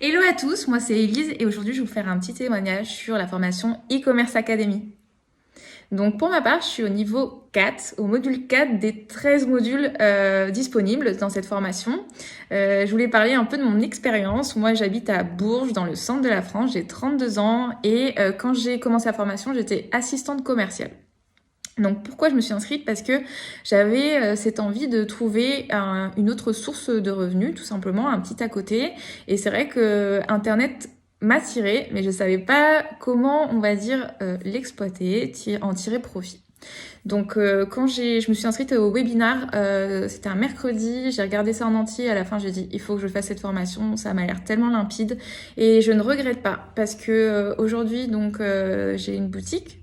Hello à tous, moi c'est Elise et aujourd'hui je vais vous faire un petit témoignage sur la formation e-commerce academy. Donc pour ma part, je suis au niveau 4, au module 4 des 13 modules disponibles dans cette formation. Je voulais parler un peu de mon expérience. Moi j'habite à Bourges, dans le centre de la France, j'ai 32 ans et quand j'ai commencé la formation, j'étais assistante commerciale. Donc pourquoi je me suis inscrite? Parce que j'avais cette envie de trouver une autre source de revenus, tout simplement, un petit à côté. Et c'est vrai que Internet m'attirait, mais je savais pas comment, on va dire, l'exploiter, en tirer profit. Donc quand je me suis inscrite au webinar, c'était un mercredi, j'ai regardé ça en entier, à la fin j'ai dit il faut que je fasse cette formation, ça m'a l'air tellement limpide et je ne regrette pas parce que aujourd'hui donc j'ai une boutique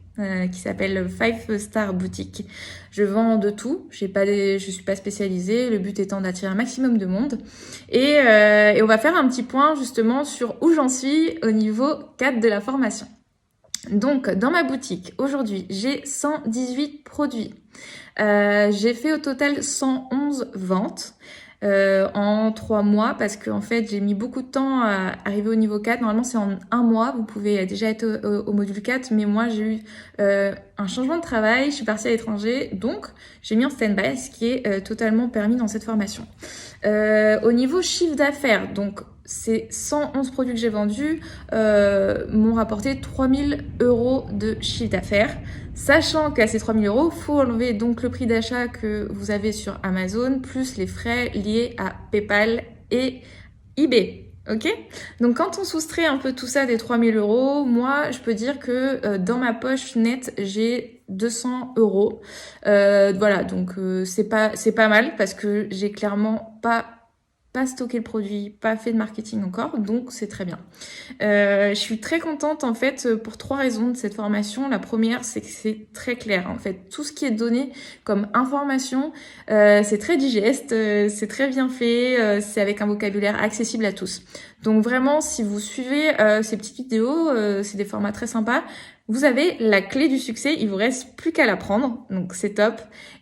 qui s'appelle Five Star Boutique. Je vends de tout, je suis pas spécialisée, le but étant d'attirer un maximum de monde. Et on va faire un petit point justement sur où j'en suis au niveau 4 de la formation. Donc, dans ma boutique, aujourd'hui, j'ai 118 produits. J'ai fait au total 111 ventes. En 3 mois parce que en fait j'ai mis beaucoup de temps à arriver au niveau 4. Normalement c'est en 1 mois, vous pouvez déjà être au module 4, mais moi j'ai eu un changement de travail, je suis partie à l'étranger, donc j'ai mis en stand-by, ce qui est totalement permis dans cette formation. Au niveau chiffre d'affaires, donc ces 111 produits que j'ai vendus m'ont rapporté 3000 € de chiffre d'affaires. Sachant qu'à ces 3000 €, faut enlever donc le prix d'achat que vous avez sur Amazon, plus les frais liés à PayPal et eBay. Ok? Donc quand on soustrait un peu tout ça des 3000 €, moi je peux dire que dans ma poche nette, j'ai 200 €. Voilà, donc c'est pas mal parce que j'ai clairement pas stocké le produit, pas fait de marketing encore, donc c'est très bien. Je suis très contente en fait pour 3 raisons de cette formation. La première, c'est que c'est très clair. En fait, tout ce qui est donné comme information, c'est très digeste, c'est très bien fait, c'est avec un vocabulaire accessible à tous. Donc vraiment, si vous suivez ces petites vidéos, c'est des formats très sympas. Vous avez la clé du succès, il vous reste plus qu'à l'apprendre, donc c'est top.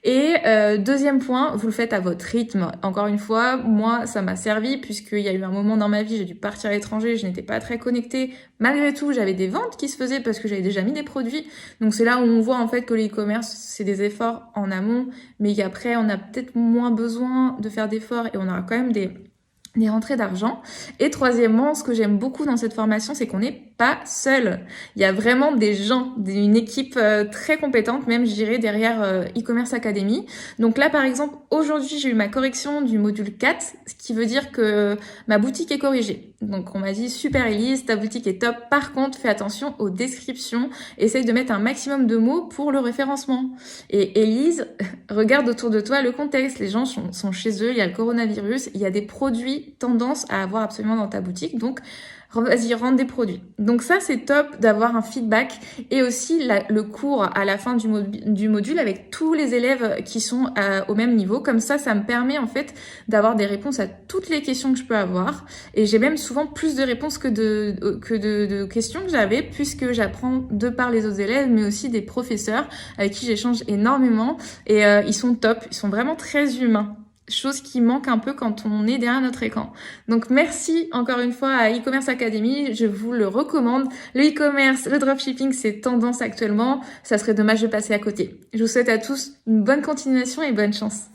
Et deuxième point, vous le faites à votre rythme. Encore une fois, moi, ça m'a servi puisqu'il y a eu un moment dans ma vie, j'ai dû partir à l'étranger, je n'étais pas très connectée. Malgré tout, j'avais des ventes qui se faisaient parce que j'avais déjà mis des produits. Donc c'est là où on voit en fait que l'e-commerce, c'est des efforts en amont, mais qu'après, on a peut-être moins besoin de faire d'efforts et on aura quand même des rentrées d'argent. Et troisièmement, ce que j'aime beaucoup dans cette formation, c'est qu'on n'est pas seul. Il y a vraiment des gens, une équipe très compétente, même je dirais derrière e-commerce academy. Donc là, par exemple, aujourd'hui, j'ai eu ma correction du module 4, ce qui veut dire que ma boutique est corrigée. Donc on m'a dit super Elise, ta boutique est top. Par contre, fais attention aux descriptions. Essaye de mettre un maximum de mots pour le référencement. Et Elise, regarde autour de toi le contexte. Les gens sont chez eux, il y a le coronavirus, il y a des produits tendance à avoir absolument dans ta boutique. Donc vas-y, rendre des produits. Donc ça, c'est top d'avoir un feedback et aussi le cours à la fin du module avec tous les élèves qui sont au même niveau. Comme ça me permet en fait d'avoir des réponses à toutes les questions que je peux avoir. Et j'ai même souvent plus de réponses que de questions que j'avais puisque j'apprends de par les autres élèves, mais aussi des professeurs avec qui j'échange énormément. Et ils sont top, ils sont vraiment très humains. Chose qui manque un peu quand on est derrière notre écran. Donc merci encore une fois à e-commerce academy, je vous le recommande. Le e-commerce, le dropshipping, c'est tendance actuellement, ça serait dommage de passer à côté. Je vous souhaite à tous une bonne continuation et bonne chance.